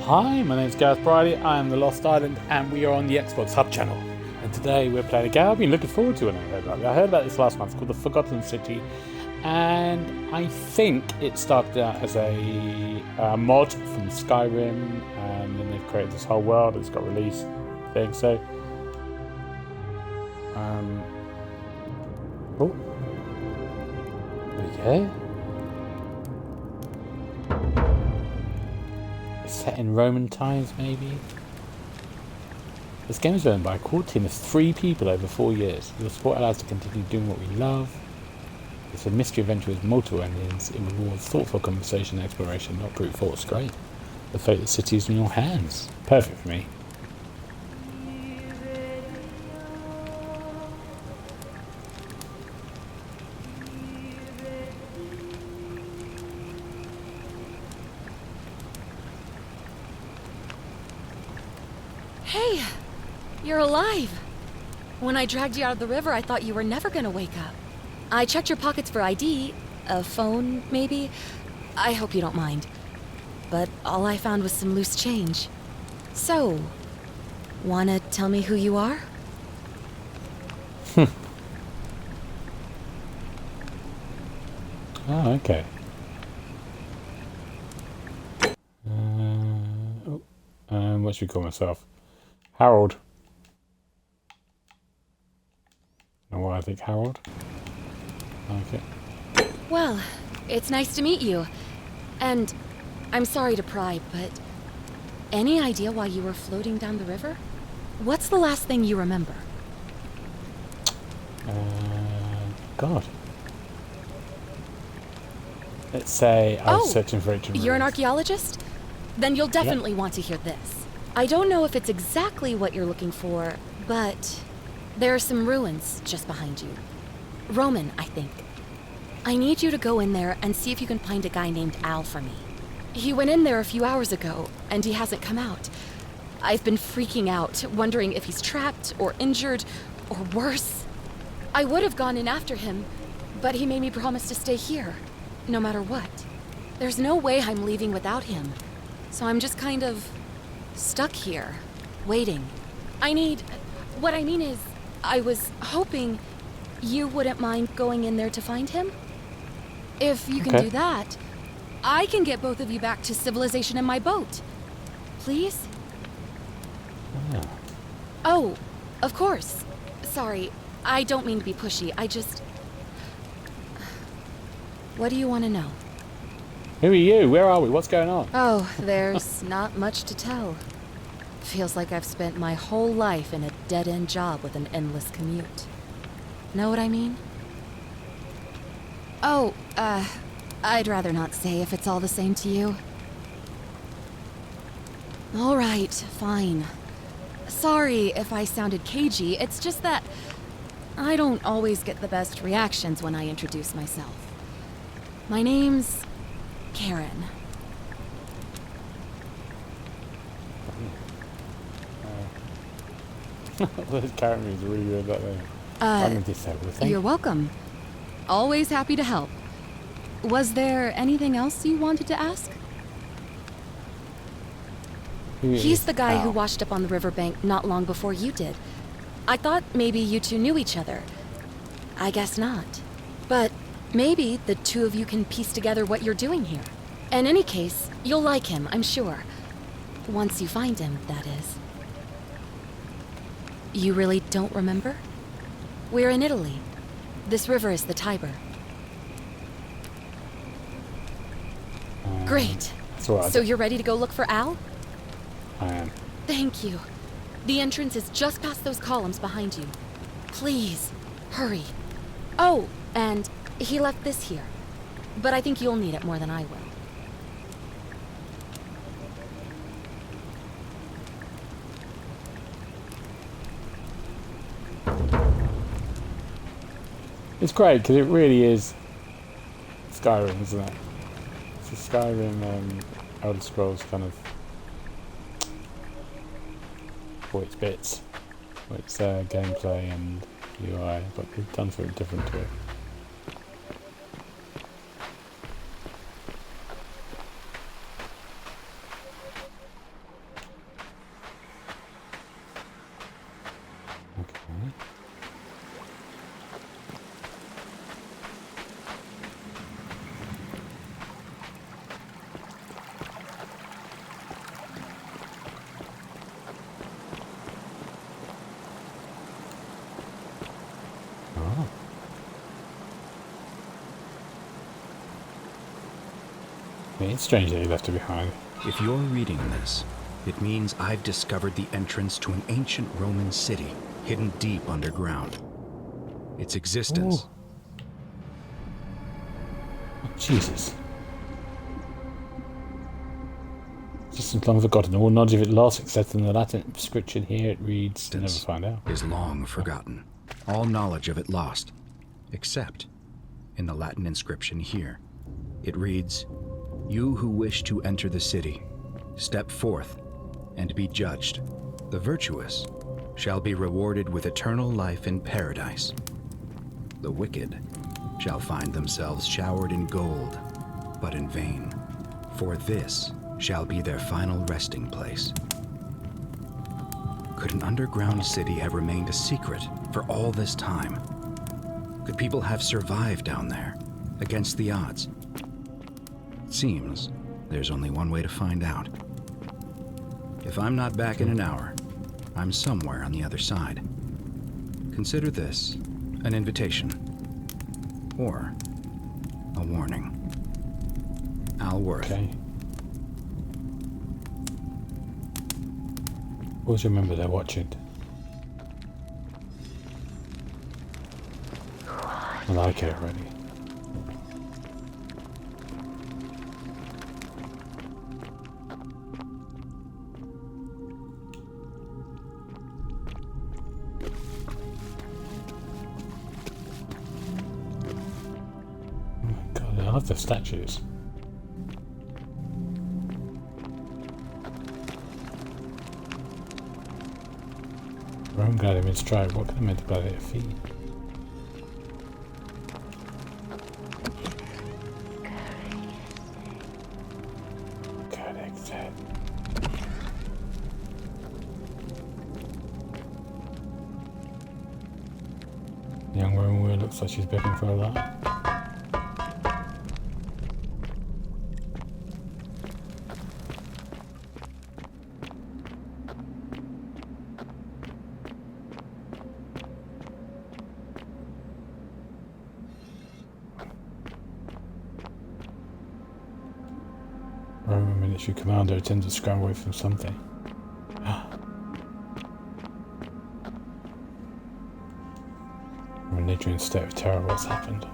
Hi, my name is Gareth Briley. I am the Lost Island, and we are on the TheXboxHub channel. And today we're playing a game I've been looking forward to when I heard about it. I heard about this last month. It's called The Forgotten City, and I think it started out as a mod from Skyrim, and then they've created this whole world. It's got release thing. So, oh, there we go. Set in Roman times, maybe. This game is owned by a core team of 3 people over 4 years. Your support allows us to continue doing what we love. It's a mystery adventure with multiple endings. It rewards thoughtful conversation and exploration, not brute force. Great. The fate of the city is in your hands. Perfect for me. Hey, you're alive. When I dragged you out of the river, I thought you were never gonna wake up. I checked your pockets for ID, a phone, maybe. I hope you don't mind. But all I found was some loose change. So, wanna tell me who you are? Oh, okay. What should we call myself? Harold. Know why I think Harold? Okay. Well, it's nice to meet you. And I'm sorry to pry, but any idea why you were floating down the river? What's the last thing you remember? God. Let's say I was searching for ancient ruins. You're an archaeologist? Then you'll definitely want to hear this. I don't know if it's exactly what you're looking for, but there are some ruins just behind you. Roman, I think. I need you to go in there and see if you can find a guy named Al for me. He went in there a few hours ago, and he hasn't come out. I've been freaking out, wondering if he's trapped or injured or worse. I would have gone in after him, but he made me promise to stay here, no matter what. There's no way I'm leaving without him, so I'm just kind of stuck here, waiting. What I mean is, I was hoping you wouldn't mind going in there to find him. If you can do that, I can get both of you back to civilization in my boat. Please? Yeah. Oh, of course. Sorry, I don't mean to be pushy. What do you want to know? Who are you? Where are we? What's going on? Oh, there's not much to tell. Feels like I've spent my whole life in a dead-end job with an endless commute. Know what I mean? Oh, I'd rather not say if it's all the same to you. All right, fine. Sorry if I sounded cagey, it's just that I don't always get the best reactions when I introduce myself. My name's Karen. Those characters are really good, that way. I'm a disabled thing. You're welcome. Always happy to help. Was there anything else you wanted to ask? He's the guy who washed up on the riverbank not long before you did. I thought maybe you two knew each other. I guess not. But maybe the two of you can piece together what you're doing here. In any case, you'll like him, I'm sure. Once you find him, that is. You really don't remember? We're in Italy. This river is the Tiber. Great. So you're ready to go look for Al? I am. Thank you. The entrance is just past those columns behind you. Please, hurry. Oh, and he left this here. But I think you'll need it more than I will. It's great because it really is Skyrim, isn't it? It's a Skyrim, Elder Scrolls kind of for its bits, for its gameplay and UI, but they've done something different to it. It's strange that he left it behind. If you're reading this, it means I've discovered the entrance to an ancient Roman city hidden deep underground. Its existence. Ooh. Oh, Jesus. Just long forgotten. All knowledge of it lost, except in the Latin inscription here it reads, never find out. Is long forgotten. All knowledge of it lost, except in the Latin inscription here. It reads, "You who wish to enter the city, step forth and be judged. The virtuous shall be rewarded with eternal life in paradise. The wicked shall find themselves showered in gold, but in vain, for this shall be their final resting place." Could an underground city have remained a secret for all this time? Could people have survived down there, against the odds? It seems there's only one way to find out. If I'm not back in an hour, I'm somewhere on the other side. Consider this an invitation, or a warning. Al Worth. Okay. Always remember they're watching. I like it already. Oh my God, I love the statues. Rome got him in stride. What can I meant about their feet? The young woman looks like she's begging for a lot. Roman military commander attempts to scramble away from something. We're literally in a state of terror. What's happened?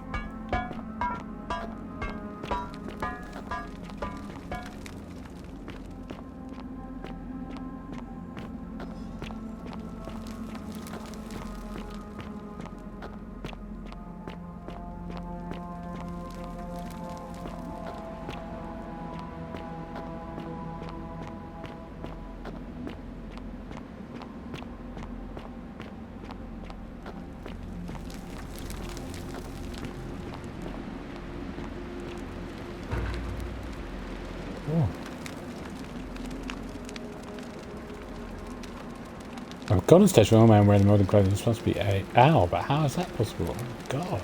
A golden statue of a man wearing the modern clothing is supposed to be a owl, but how is that possible? Oh God.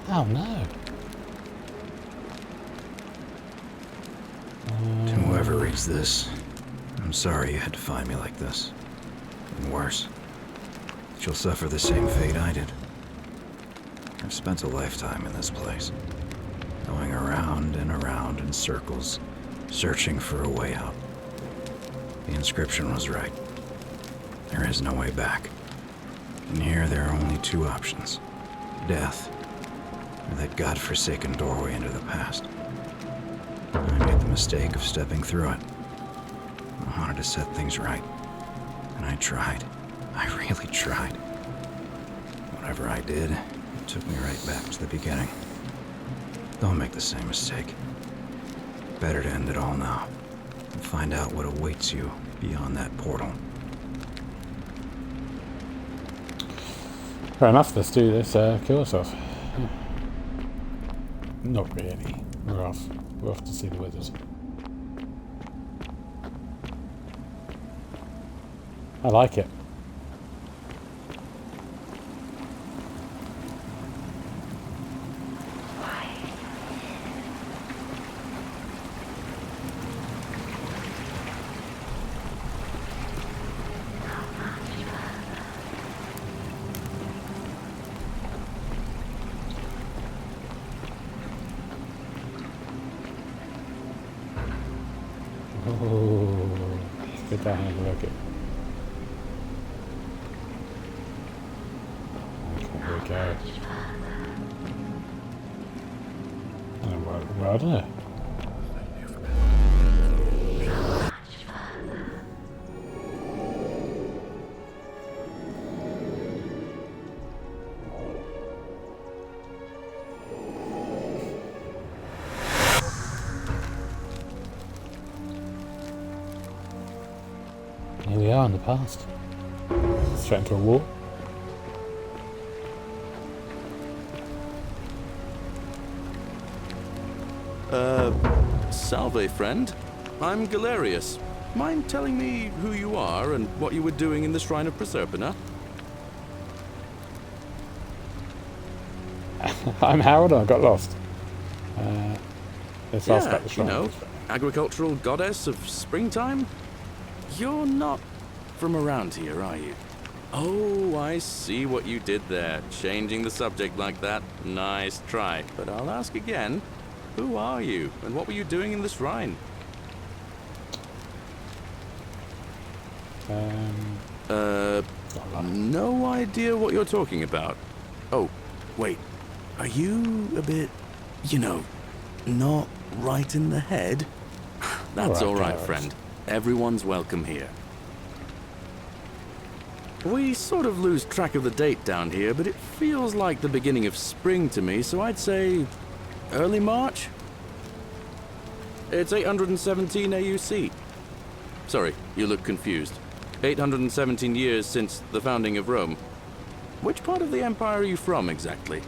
Oh no. To whoever reads this, I'm sorry you had to find me like this. And worse, you'll suffer the same fate I did. I've spent a lifetime in this place, going around and around in circles, searching for a way out. The inscription was right. There is no way back. And here there are only two options. Death, or that godforsaken doorway into the past. I made the mistake of stepping through it. I wanted to set things right. And I tried. I really tried. Whatever I did, it took me right back to the beginning. Don't make the same mistake. Better to end it all now, and find out what awaits you beyond that portal. Fair enough, let's do this. Kill yourself. Not really. We're off. We're off to see the wizard. I like it. Oh, let's get down here and look at. Okay, here we go. Well done. Here we are in the past. Straight into a war. Salve, friend. I'm Galerius. Mind telling me who you are and what you were doing in the Shrine of Proserpina? I'm Harold and I got lost. Let's ask about the you shrine. know, agricultural goddess of springtime? You're not from around here, are you? Oh, I see what you did there. Changing the subject like that. Nice try. But I'll ask again. Who are you, and what were you doing in the shrine? No idea what you're talking about. Oh, wait. Are you a bit, not right in the head? That's all right, friend. Everyone's welcome here. We sort of lose track of the date down here, but it feels like the beginning of spring to me, so I'd say early March? It's 817 AUC. Sorry, you look confused. 817 years since the founding of Rome. Which part of the Empire are you from, exactly?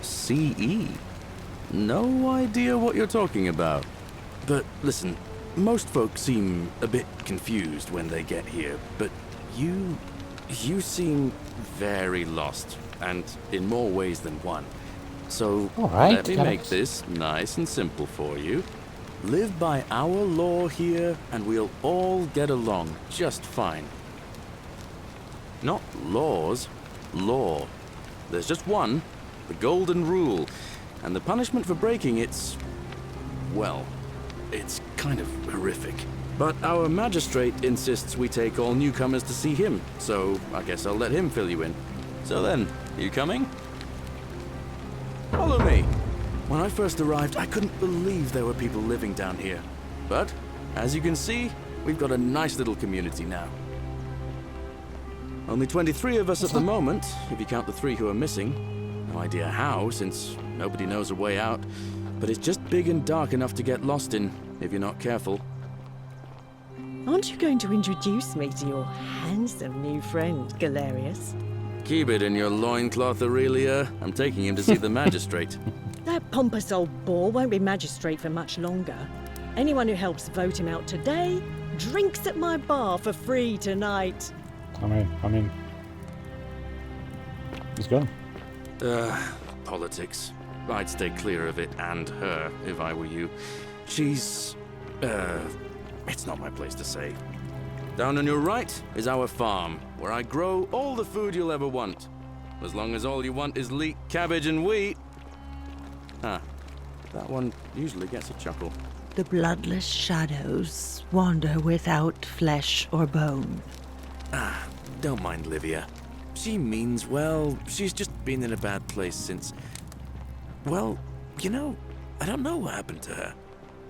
CE? No idea what you're talking about. But listen, most folks seem a bit confused when they get here, but you seem very lost, and in more ways than one. So let me make this nice and simple for you. Live by our law here, and we'll all get along just fine. Not laws, law. There's just one, the golden rule, and the punishment for breaking it's kind of horrific. But our magistrate insists we take all newcomers to see him, so I guess I'll let him fill you in. So then, you coming? Follow me. When I first arrived, I couldn't believe there were people living down here. But, as you can see, we've got a nice little community now. Only 23 of us at the moment, if you count the 3 who are missing. No idea how, since nobody knows a way out. But it's just big and dark enough to get lost in, if you're not careful. Aren't you going to introduce me to your handsome new friend, Galerius? Keep it in your loincloth, Aurelia. I'm taking him to see the magistrate. That pompous old bore won't be magistrate for much longer. Anyone who helps vote him out today drinks at my bar for free tonight. I mean, he's gone. Politics. I'd stay clear of it and her if I were you. She's, it's not my place to say. Down on your right is our farm, where I grow all the food you'll ever want. As long as all you want is leek, cabbage, and wheat. That one usually gets a chuckle. The bloodless shadows wander without flesh or bone. Don't mind Livia. She means well. She's just been in a bad place since... Well, I don't know what happened to her.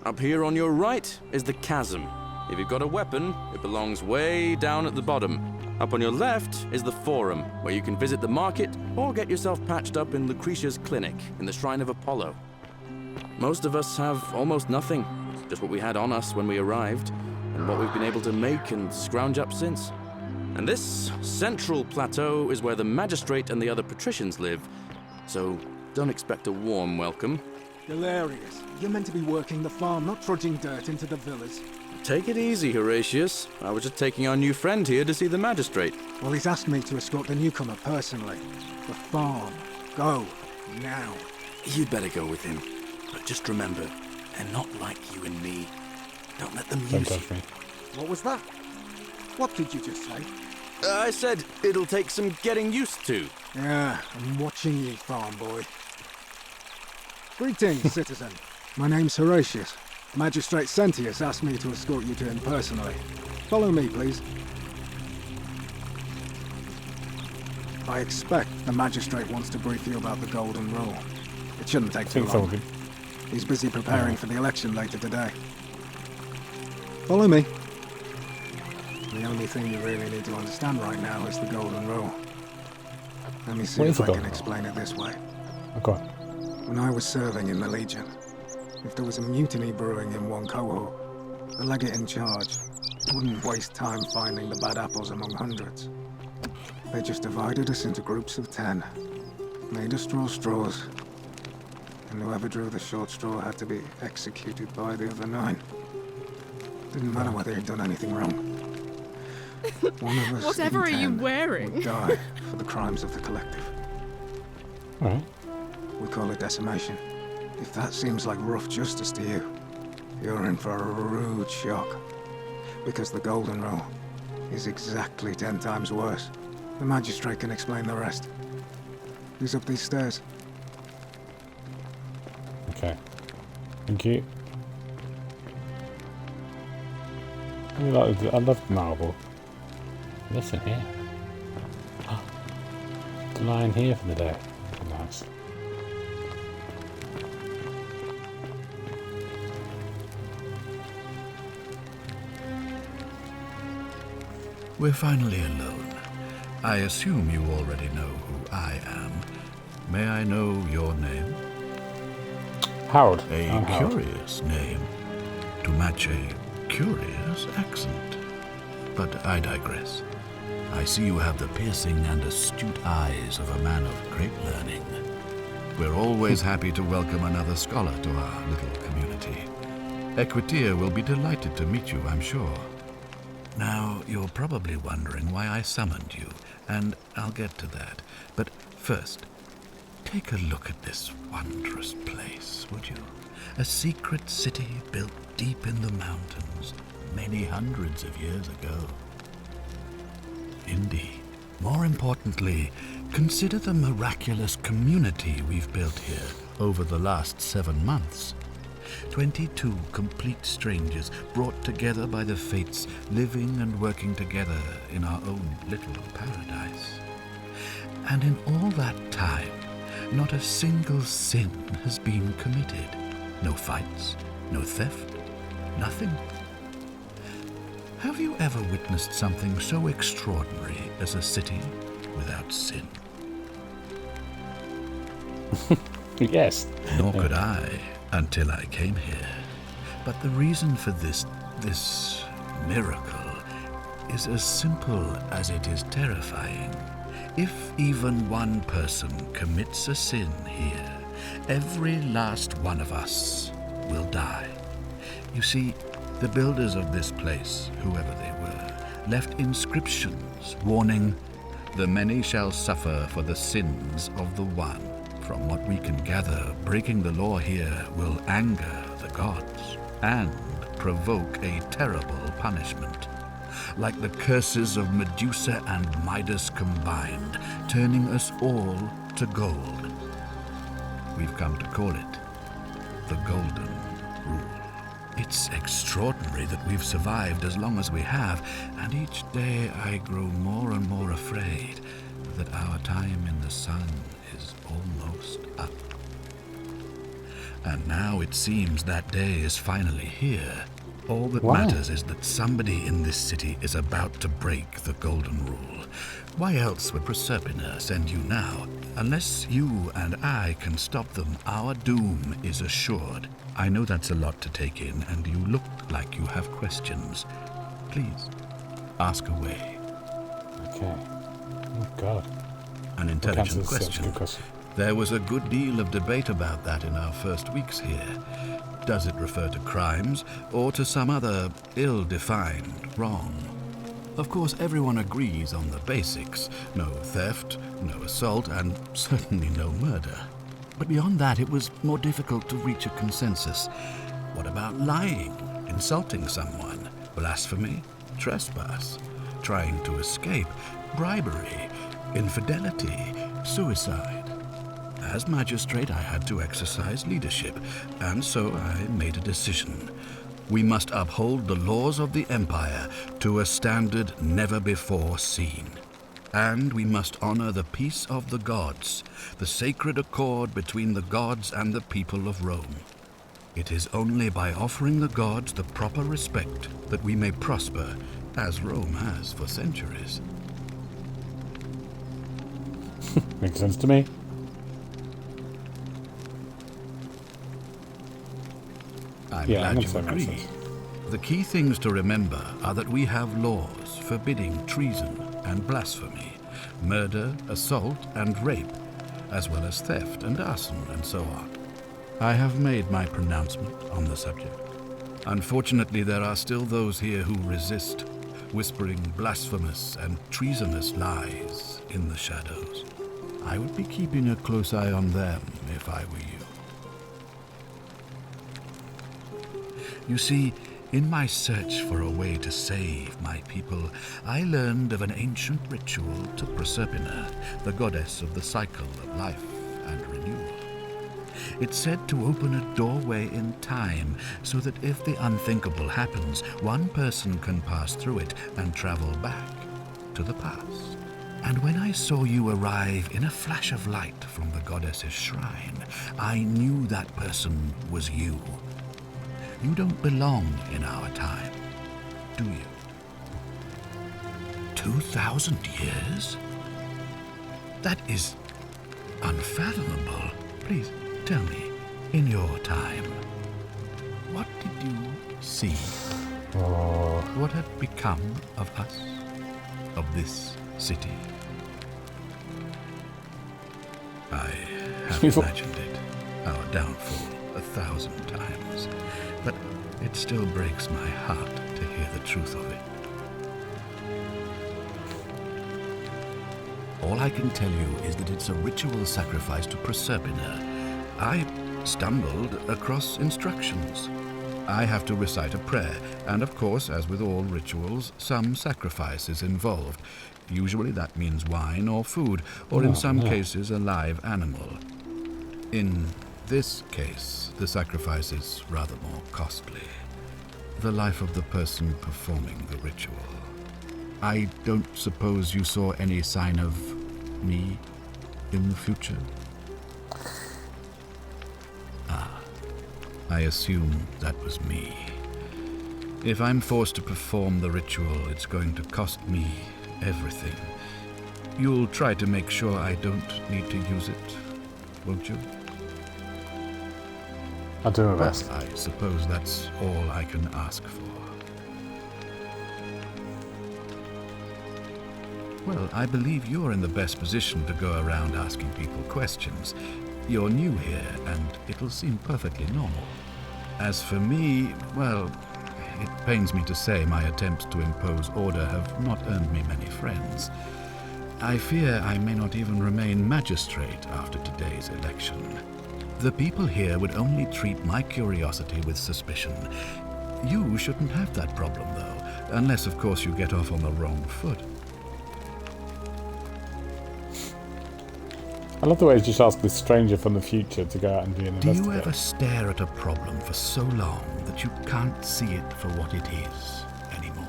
Up here on your right is the chasm. If you've got a weapon, it belongs way down at the bottom. Up on your left is the Forum, where you can visit the market or get yourself patched up in Lucretia's clinic in the Shrine of Apollo. Most of us have almost nothing, just what we had on us when we arrived, and what we've been able to make and scrounge up since. And this central plateau is where the magistrate and the other patricians live, so don't expect a warm welcome. Hilarious. You're meant to be working the farm, not trudging dirt into the villas. Take it easy, Horatius. I was just taking our new friend here to see the magistrate. Well, he's asked me to escort the newcomer personally. The farm. Go. Now. You'd better go with him. But just remember, they're not like you and me. Don't let them use you. What was that? What did you just say? I said it'll take some getting used to. Yeah, I'm watching you, farm boy. Greetings, citizen. My name's Horatius. Magistrate Sentius asked me to escort you to him personally. Follow me, please. I expect the magistrate wants to brief you about the Golden Rule. It shouldn't take too long. He's busy preparing for the election later today. Follow me. The only thing you really need to understand right now is the Golden Rule. Let me see if I can explain it this way. Okay. When I was serving in the Legion, if there was a mutiny brewing in one cohort, the legate in charge wouldn't waste time finding the bad apples among hundreds. They just divided us into groups of 10, made us draw straws, and whoever drew the short straw had to be executed by the other 9. Didn't matter whether he'd done anything wrong. One of us Whatever in are you 10 wearing? would die for the crimes of the collective. Alright. We call it decimation. If that seems like rough justice to you, you're in for a rude shock. Because the Golden Rule is exactly 10 times worse. The magistrate can explain the rest. Who's up these stairs? Okay. Thank you. I love marble. Listen here. The line here for the day. Nice. We're finally alone. I assume you already know who I am. May I know your name? Harold. A curious name to match a curious accent. But I digress. I see you have the piercing and astute eyes of a man of great learning. We're always happy to welcome another scholar to our little community. Equitia will be delighted to meet you, I'm sure. Now, you're probably wondering why I summoned you, and I'll get to that. But first, take a look at this wondrous place, would you? A secret city built deep in the mountains, many hundreds of years ago. Indeed. More importantly, consider the miraculous community we've built here over the last 7 months. 22 complete strangers brought together by the fates, living and working together in our own little paradise. And in all that time, not a single sin has been committed. No fights, no theft, nothing. Have you ever witnessed something so extraordinary as a city without sin? Yes. Nor could I, until I came here. But the reason for this miracle is as simple as it is terrifying. If even one person commits a sin here, every last one of us will die. You see, the builders of this place, whoever they were, left inscriptions warning, "The many shall suffer for the sins of the one." From what we can gather, breaking the law here will anger the gods and provoke a terrible punishment. Like the curses of Medusa and Midas combined, turning us all to gold. We've come to call it the Golden Rule. It's extraordinary that we've survived as long as we have, and each day I grow more and more afraid that our time in the sun is almost up. And now it seems that day is finally here. All that matters is that somebody in this city is about to break the Golden Rule. Why else would Proserpina send you now? Unless you and I can stop them, our doom is assured. I know that's a lot to take in, and you look like you have questions. Please, ask away. Okay. Oh, God. An intelligent That's a question. good question. There was a good deal of debate about that in our first weeks here. Does it refer to crimes or to some other ill-defined wrong? Of course, everyone agrees on the basics. No theft, no assault, and certainly no murder. But beyond that, it was more difficult to reach a consensus. What about lying, insulting someone, blasphemy, trespass, trying to escape, bribery, infidelity, suicide? As magistrate, I had to exercise leadership, and so I made a decision. We must uphold the laws of the Empire to a standard never before seen. And we must honor the peace of the gods, the sacred accord between the gods and the people of Rome. It is only by offering the gods the proper respect that we may prosper, as Rome has for centuries. Makes sense to me. I'm Yeah, glad makes you sense. agree. The key things to remember are that we have laws forbidding treason and blasphemy, murder, assault, and rape, as well as theft and arson and so on. I have made my pronouncement on the subject. Unfortunately, there are still those here who resist, whispering blasphemous and treasonous lies in the shadows. I would be keeping a close eye on them if I were you. You see, in my search for a way to save my people, I learned of an ancient ritual to Proserpina, the goddess of the cycle of life and renewal. It's said to open a doorway in time so that if the unthinkable happens, one person can pass through it and travel back to the past. And when I saw you arrive in a flash of light from the goddess's shrine, I knew that person was you. You don't belong in our time, do you? 2,000 years? That is unfathomable. Please, tell me, in your time, what did you see? What had become of us? Of this city? I have imagined it, our downfall, 1,000 times. But it still breaks my heart to hear the truth of it. All I can tell you is that it's a ritual sacrifice to Proserpina. I stumbled across instructions. I have to recite a prayer, and of course, as with all rituals, some sacrifice is involved. Usually that means wine or food, or in some cases a live animal. In this case, the sacrifice is rather more costly. The life of the person performing the ritual. I don't suppose you saw any sign of me in the future? I assume that was me. If I'm forced to perform the ritual, it's going to cost me everything. You'll try to make sure I don't need to use it, won't you? I'll do my best. I suppose that's all I can ask for. Well, I believe you're in the best position to go around asking people questions. You're new here, and it'll seem perfectly normal. As for me, well, it pains me to say my attempts to impose order have not earned me many friends. I fear I may not even remain magistrate after today's election. The people here would only treat my curiosity with suspicion. You shouldn't have that problem, though, unless, of course, you get off on the wrong foot. I love the way you just ask this stranger from the future to go out and be an investigator. Do you ever stare at a problem for so long that you can't see it for what it is anymore?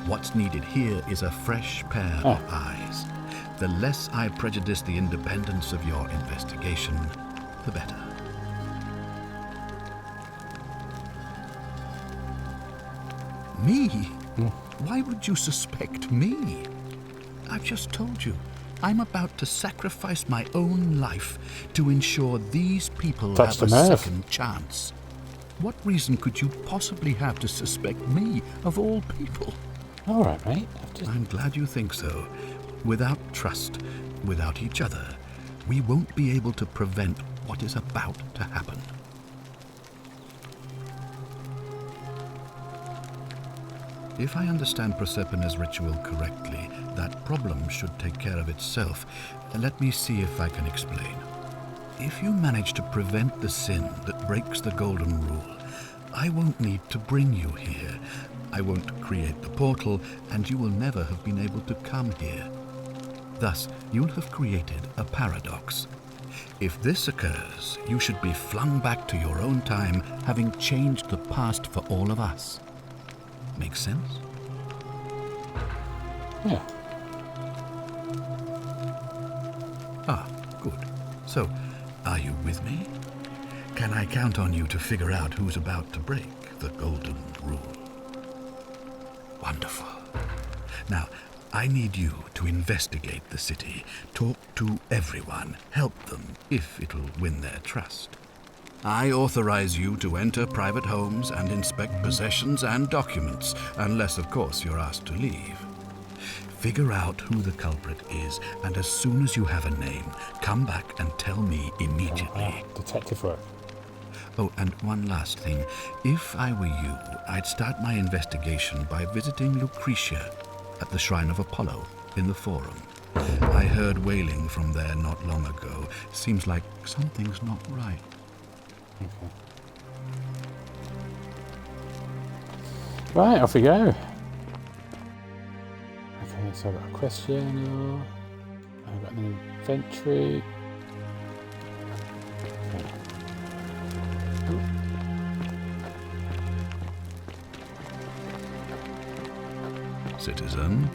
What's needed here is a fresh pair of eyes. The less I prejudice the independence of your investigation, the better. Me? Why would you suspect me? I've just told you. I'm about to sacrifice my own life to ensure these people have a second chance. What reason could you possibly have to suspect me, of all people? All right, mate. I'm glad you think so. Without trust, without each other, we won't be able to prevent what is about to happen. If I understand Proserpina's ritual correctly, that problem should take care of itself. Let me see if I can explain. If you manage to prevent the sin that breaks the Golden Rule, I won't need to bring you here. I won't create the portal, and you will never have been able to come here. Thus, you'll have created a paradox. If this occurs, you should be flung back to your own time, having changed the past for all of us. Make sense? Yeah. Ah, good. So, are you with me? Can I count on you to figure out who's about to break the golden rule? Wonderful. Now, I need you to investigate the city, talk to everyone, help them if it'll win their trust. I authorize you to enter private homes and inspect possessions and documents, unless, of course, you're asked to leave. Figure out who the culprit is, and as soon as you have a name, come back and tell me immediately. Detective work. Oh, and one last thing. If I were you, I'd start my investigation by visiting Lucretia at the Shrine of Apollo in the Forum. I heard wailing from there not long ago. Seems like something's not right. Okay. Right, off we go. Okay, so I've got a question. I've got an inventory. Okay. Citizen.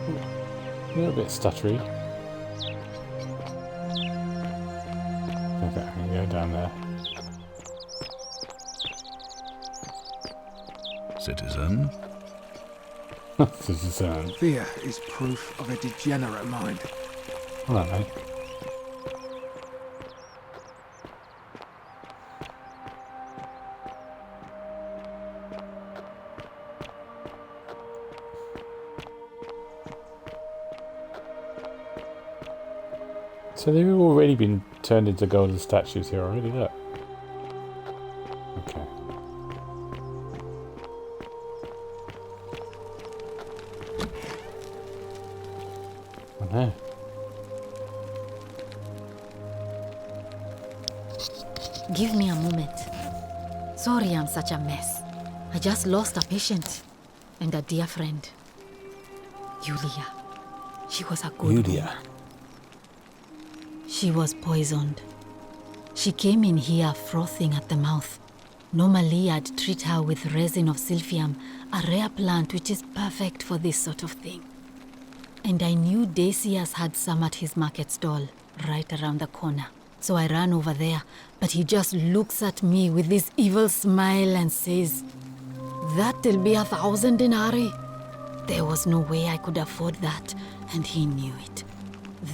A little bit stuttery. Okay, I'm going to go down there. Citizen. Citizen. Fear is proof of a degenerate mind. Hello, mate. So they've already been turned into golden statues here already, look. Okay. Oh no. Give me a moment. Sorry I'm such a mess. I just lost a patient and a dear friend. Yulia. She was a good Yulia. woman. She was poisoned. She came in here frothing at the mouth. Normally I'd treat her with resin of silphium, a rare plant which is perfect for this sort of thing. And I knew Decius had some at his market stall, right around the corner. So I ran over there, but he just looks at me with this evil smile and says, "That'll be 1,000 denarii." There was no way I could afford that, and he knew it.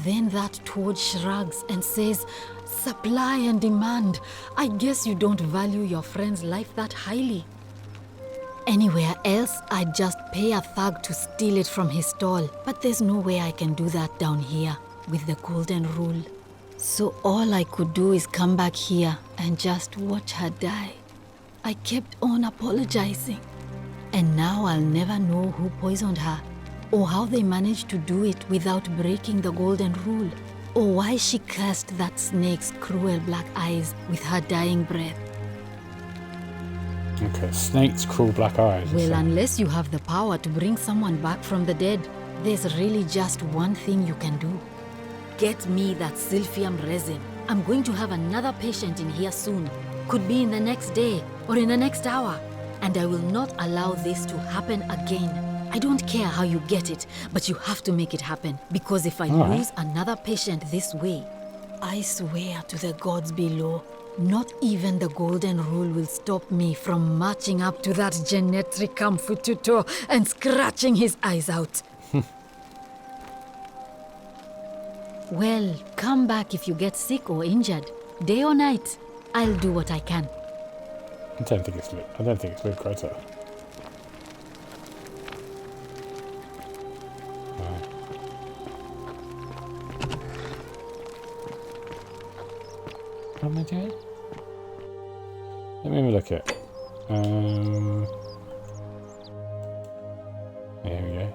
Then that toad shrugs and says, "Supply and demand. I guess you don't value your friend's life that highly." Anywhere else, I'd just pay a thug to steal it from his stall. But there's no way I can do that down here with the golden rule. So all I could do is come back here and just watch her die. I kept on apologizing. And now I'll never know who poisoned her, or how they managed to do it without breaking the golden rule, or why she cursed that snake's cruel black eyes with her dying breath. Okay, snake's cruel black eyes. Well, unless you have the power to bring someone back from the dead, there's really just one thing you can do. Get me that silphium resin. I'm going to have another patient in here soon. Could be in the next day or in the next hour. And I will not allow this to happen again. I don't care how you get it, but you have to make it happen. Because if I lose another patient this way, I swear to the gods below, not even the golden rule will stop me from marching up to that genetricum fututo and scratching his eyes out. Well, come back if you get sick or injured. Day or night, I'll do what I can. I don't think it's with Greta. What am I doing? Let me have a look at. Here we go.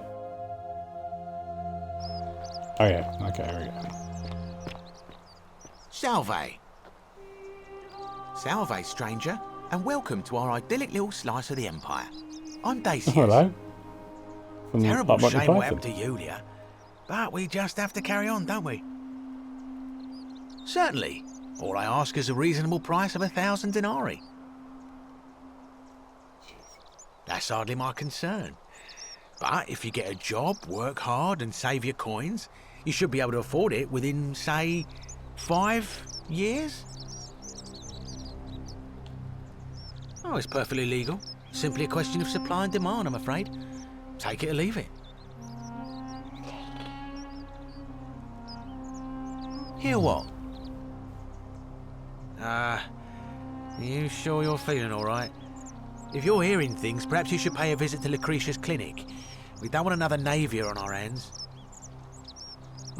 Oh yeah, okay, here we go. Salve. Salve, stranger, and welcome to our idyllic little slice of the Empire. I'm Decius. Hello. From Terrible like Monty shame what Python. happened to Yulia. But we just have to carry on, don't we? Certainly. All I ask is a reasonable price of 1,000 denarii. That's hardly my concern. But if you get a job, work hard and save your coins, you should be able to afford it within, say, 5 years? Oh, it's perfectly legal. Simply a question of supply and demand, I'm afraid. Take it or leave it. Hear what? You sure you're feeling all right? If you're hearing things, perhaps you should pay a visit to Lucretia's clinic. We don't want another Navier on our hands.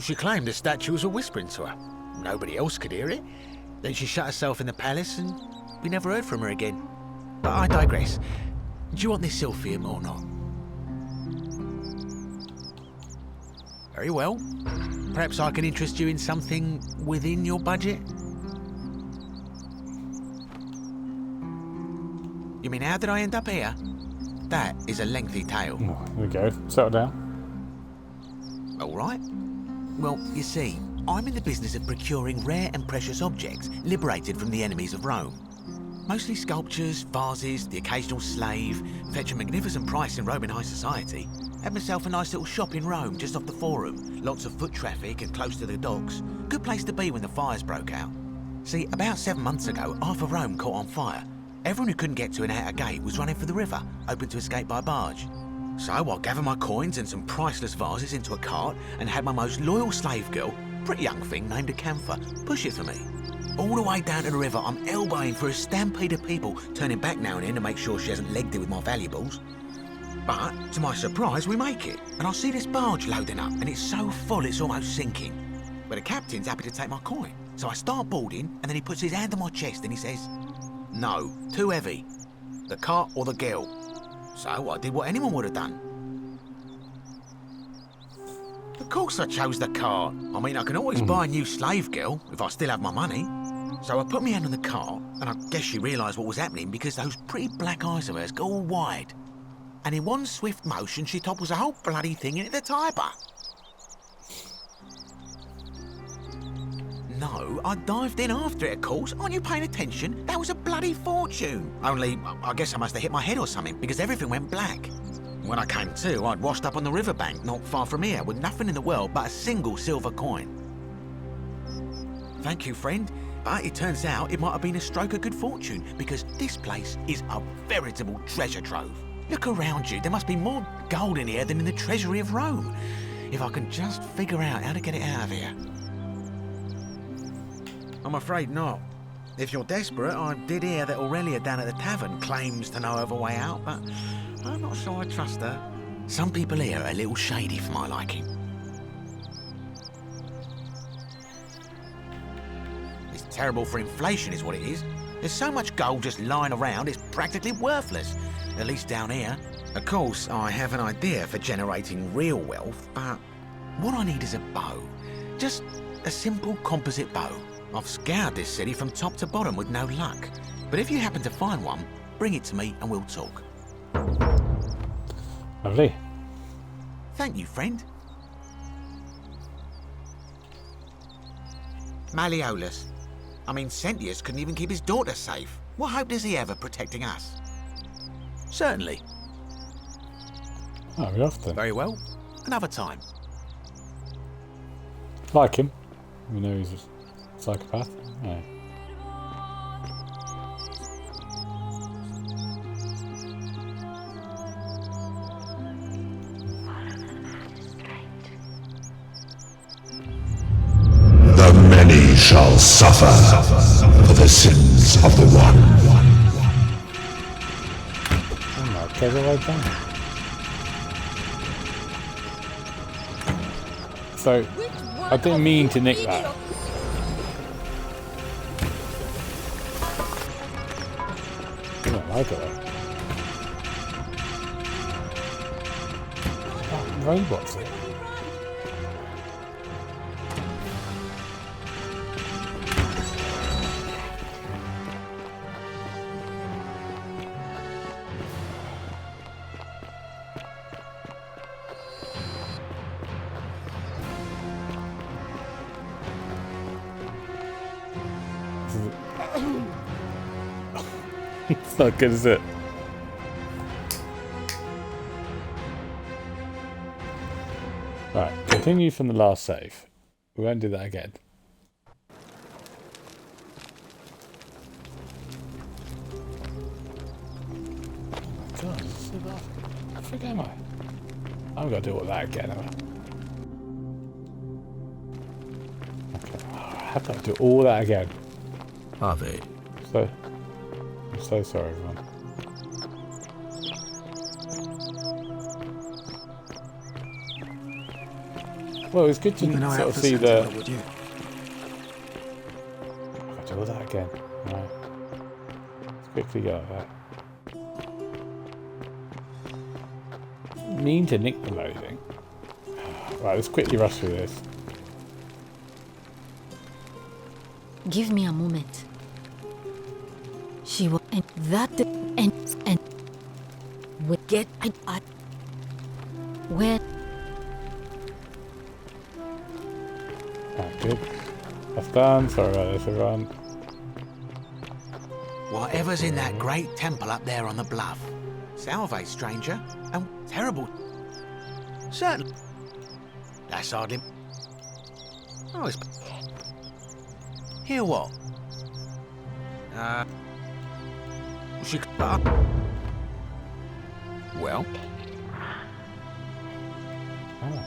She claimed the statue was whispering to her. Nobody else could hear it. Then she shut herself in the palace and we never heard from her again. But I digress. Do you want this silphium or not? Very well. Perhaps I can interest you in something within your budget? You mean, how did I end up here? That is a lengthy tale. Oh, there we go. Settle down. All right. Well, you see, I'm in the business of procuring rare and precious objects liberated from the enemies of Rome. Mostly sculptures, vases, the occasional slave. Fetch a magnificent price in Roman high society. Had myself a nice little shop in Rome, just off the Forum. Lots of foot traffic and close to the docks. Good place to be when the fires broke out. See, about 7 months ago, half of Rome caught on fire. Everyone who couldn't get to an outer gate was running for the river, hoping to escape by barge. So I gathered my coins and some priceless vases into a cart and had my most loyal slave girl, pretty young thing named Acantha, push it for me. All the way down to the river, I'm elbowing through a stampede of people, turning back now and then to make sure she hasn't legged it with my valuables. But, to my surprise, we make it, and I see this barge loading up, and it's so full it's almost sinking. But the captain's happy to take my coin, so I start boarding, and then he puts his hand on my chest and he says, "No, too heavy. The cart or the girl." So I did what anyone would have done. Of course I chose the cart. I mean, I can always buy a new slave girl if I still have my money. So I put my hand on the cart, and I guess she realised what was happening because those pretty black eyes of hers go all wide. And in one swift motion, she topples the whole bloody thing into the Tiber. No, I dived in after it, of course. Aren't you paying attention? That was a bloody fortune. Only, I guess I must have hit my head or something, because everything went black. When I came to, I'd washed up on the riverbank, not far from here, with nothing in the world but a single silver coin. Thank you, friend. But it turns out it might have been a stroke of good fortune, because this place is a veritable treasure trove. Look around you. There must be more gold in here than in the treasury of Rome. If I can just figure out how to get it out of here. I'm afraid not. If you're desperate, I did hear that Aurelia down at the tavern claims to know of a way out, but I'm not sure I trust her. Some people here are a little shady for my liking. It's terrible for inflation is what it is. There's so much gold just lying around, it's practically worthless. At least down here. Of course, I have an idea for generating real wealth, but what I need is a bow. Just a simple composite bow. I've scoured this city from top to bottom with no luck. But if you happen to find one, bring it to me and we'll talk. Lovely. Thank you, friend. Malleolus. I mean, Sentius couldn't even keep his daughter safe. What hope does he have of protecting us? Certainly. Oh, we often. Very well. Another time. Like him. We know he's a psychopath. Yeah. The many shall suffer for the sins of the one. Okay, all right then. So, I didn't mean to nick that. I don't like it. Oh, robots here. doesn't... It's not good, is it? Right, continue from the last save. We won't do that again. Oh my god, this is enough. I forget am I? I'm gonna do all that again, am I? Okay, I have to do all that again. Are they? So, I'm so sorry, everyone. Well, it's good to Keep an eye sort out of for see Sentinel, the... would you? I'll do all that again. Right. Let's quickly go like that. Mean to nick the loading. Right, let's quickly rush through this. Give me a moment. She will and that and we get I when Right, good. That's done. Sorry about this, everyone. Whatever's in that great temple up there on the bluff. Salve, stranger, and terrible. Certainly. That's hardly. Oh, it's. Hear what? She. Well. Oh.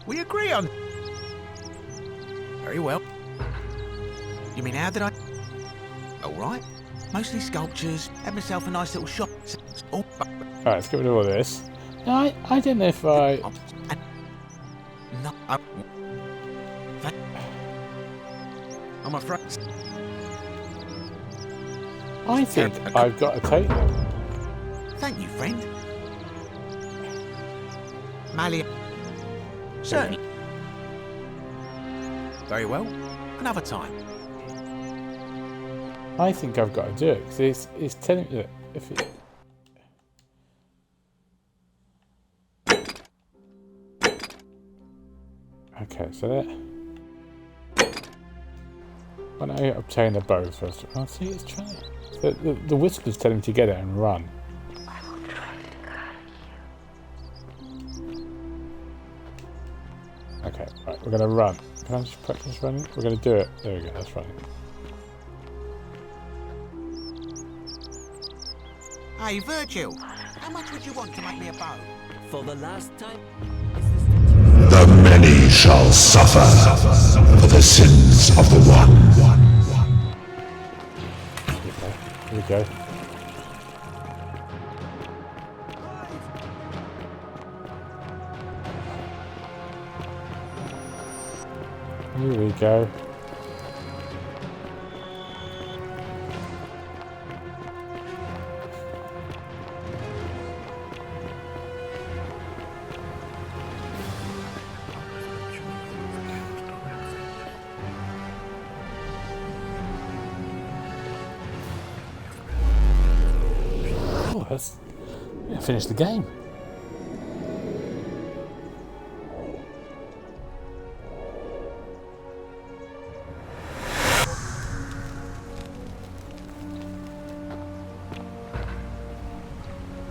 We agree on. Very well. You mean how did I? All right. Mostly sculptures. Had myself a nice little shop. Oh, Alright, let's get rid of all this. Now, I don't know if I... No, I'm afraid. I think I've got to take them. Thank you, friend. Malia. Certainly. Very well. Another time. I think I've got to do it, because it's telling me that if it... Okay, so that... When I obtain a bow first... Oh, see, it's trying to... The whisper's telling me to get it and run. Okay, right, we're going to run. Can I just practice running? We're going to do it. There we go, that's running. Hey, Virgil. How much would you want to make me a bow? For the last time, The many shall suffer for the sins of the one. Here we go. Here we go. Oh, that's... Yeah, finished the game.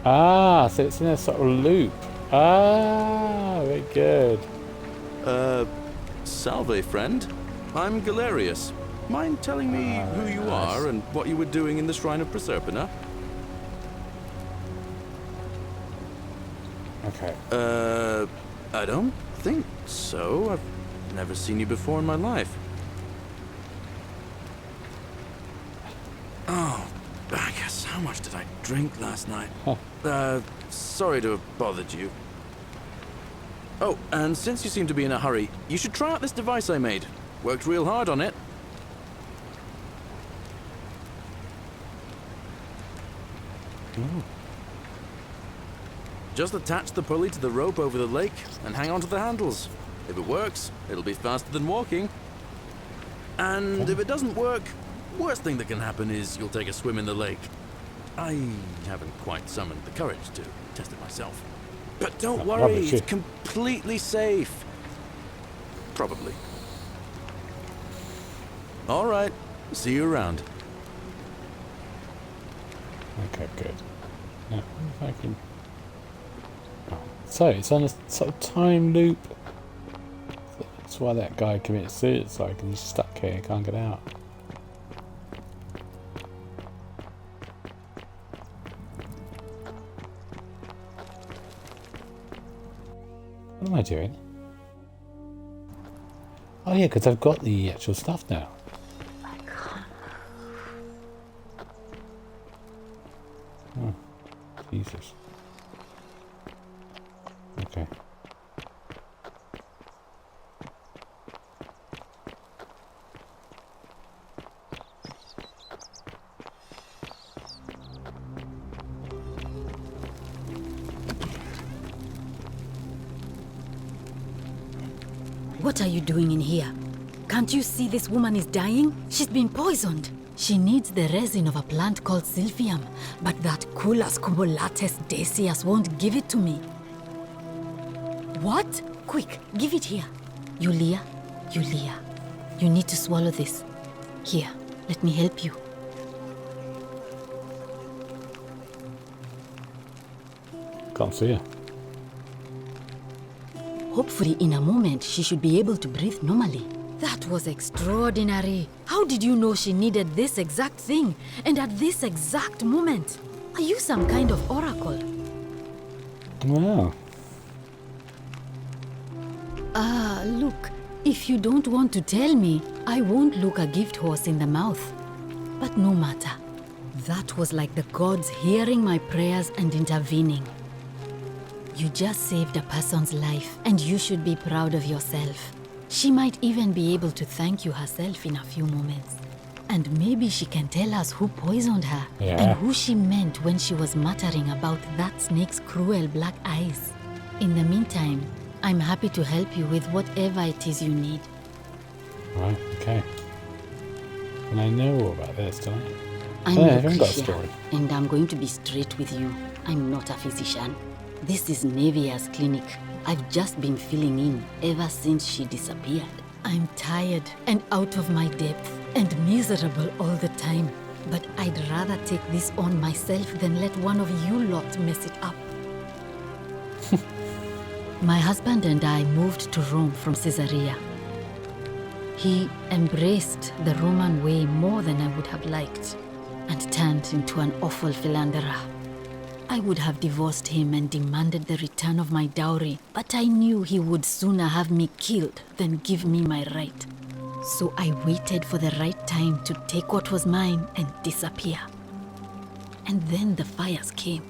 Ah, so it's in a sort of loop. Ah, very good. Salve, friend. I'm Galerius. Mind telling me who you are and what you were doing in the Shrine of Proserpina? Okay. I don't think so. I've never seen you before in my life. Oh, I guess how much did I drink last night? Sorry to have bothered you. Oh, and since you seem to be in a hurry, you should try out this device I made. Worked real hard on it. Ooh. Just attach the pulley to the rope over the lake and hang on to the handles. If it works, it'll be faster than walking. And if it doesn't work, worst thing that can happen is you'll take a swim in the lake. I haven't quite summoned the courage to test it myself. But don't worry, it's completely safe. Probably. All right, See you around. Okay, good. Now, if I can... Oh. So, it's on a sort of time loop. That's why that guy commits suicide, because he's stuck here, can't get out. What am I doing? Oh yeah, because I've got the actual stuff now. I can't. Oh, Jesus. Okay. What are you doing in here? Can't you see this woman is dying? She's been poisoned. She needs the resin of a plant called silphium, but that Culus cubulatus decius won't give it to me. What? Quick, give it here. Yulia, you need to swallow this. Here, let me help you. Can't see her. Hopefully in a moment she should be able to breathe normally. That was extraordinary. How did you know she needed this exact thing and at this exact moment? Are you some kind of oracle? Wow. Look, if you don't want to tell me, I won't look a gift horse in the mouth. But no matter. That was like the gods hearing my prayers and intervening. You just saved a person's life, and you should be proud of yourself. She might even be able to thank you herself in a few moments. And maybe she can tell us who poisoned her, and who she meant when she was muttering about that snake's cruel black eyes. In the meantime, I'm happy to help you with whatever it is you need. Right, okay. And I know all about this, don't I? I'm I haven't got a Lucretia, story. and I'm going to be straight with you. I'm not a physician. This is Nevia's clinic. I've just been filling in ever since she disappeared. I'm tired and out of my depth and miserable all the time. But I'd rather take this on myself than let one of you lot mess it up. My husband and I moved to Rome from Caesarea. He embraced the Roman way more than I would have liked and turned into an awful philanderer. I would have divorced him and demanded the return of my dowry, but I knew he would sooner have me killed than give me my right. So I waited for the right time to take what was mine and disappear. And then the fires came.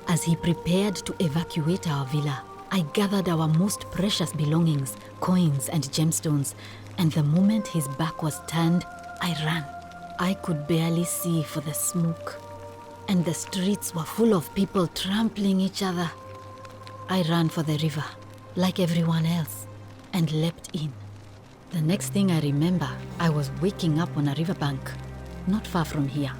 As he prepared to evacuate our villa, I gathered our most precious belongings, coins and gemstones, and the moment his back was turned, I ran. I could barely see for the smoke. And the streets were full of people trampling each other. I ran for the river, like everyone else, and leapt in. The next thing I remember, I was waking up on a riverbank, not far from here.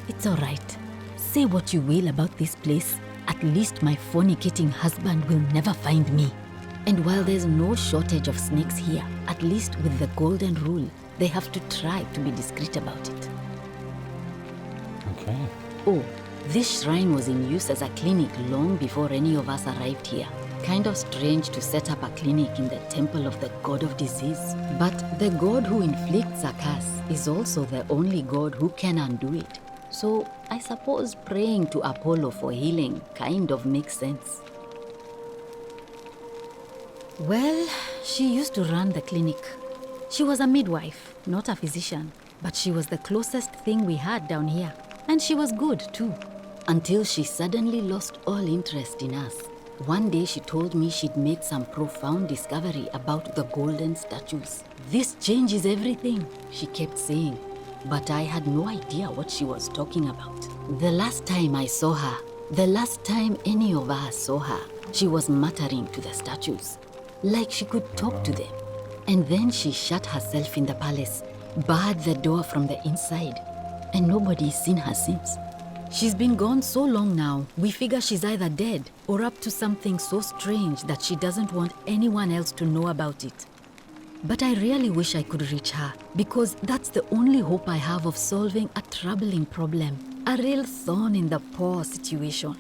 It's all right. Say what you will about this place, at least my fornicating husband will never find me. And while there's no shortage of snakes here, at least with the golden rule, they have to try to be discreet about it. Okay. Oh, this shrine was in use as a clinic long before any of us arrived here. Kind of strange to set up a clinic in the temple of the god of disease. But the god who inflicts a curse is also the only god who can undo it. So I suppose praying to Apollo for healing kind of makes sense. Well, she used to run the clinic. She was a midwife, not a physician, but she was the closest thing we had down here. And she was good too, until she suddenly lost all interest in us. One day she told me she'd made some profound discovery about the golden statues. This changes everything, she kept saying, but I had no idea what she was talking about. The last time I saw her, the last time any of us saw her, she was muttering to the statues, like she could talk to them. And then she shut herself in the palace, barred the door from the inside, and nobody's seen her since. She's been gone so long now, we figure she's either dead or up to something so strange that she doesn't want anyone else to know about it. But I really wish I could reach her, because that's the only hope I have of solving a troubling problem, a real thorn in the paw situation.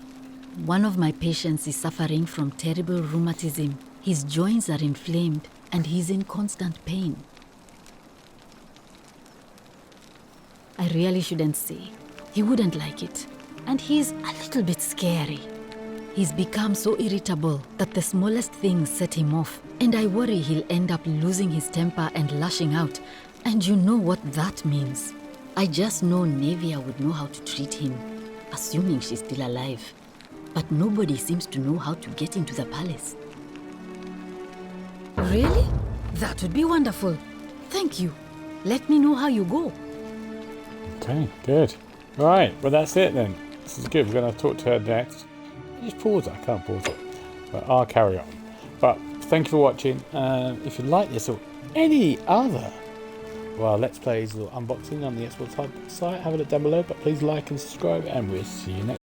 One of my patients is suffering from terrible rheumatism. His joints are inflamed and he's in constant pain. I really shouldn't say. He wouldn't like it. And he's a little bit scary. He's become so irritable that the smallest things set him off, and I worry he'll end up losing his temper and lashing out, and you know what that means. I just know Nevia would know how to treat him, assuming she's still alive. But nobody seems to know how to get into the palace. Really? That would be wonderful. Thank you. Let me know how you go. Okay, good. Right, well that's it then. This is good. We're going to talk to her next. Just pause it. I can't pause it. But I'll carry on. But thank you for watching. If you like this or any other, well, Let's Plays or unboxing on the TheXboxHub site, have a look down below. But please like and subscribe, and we'll see you next time.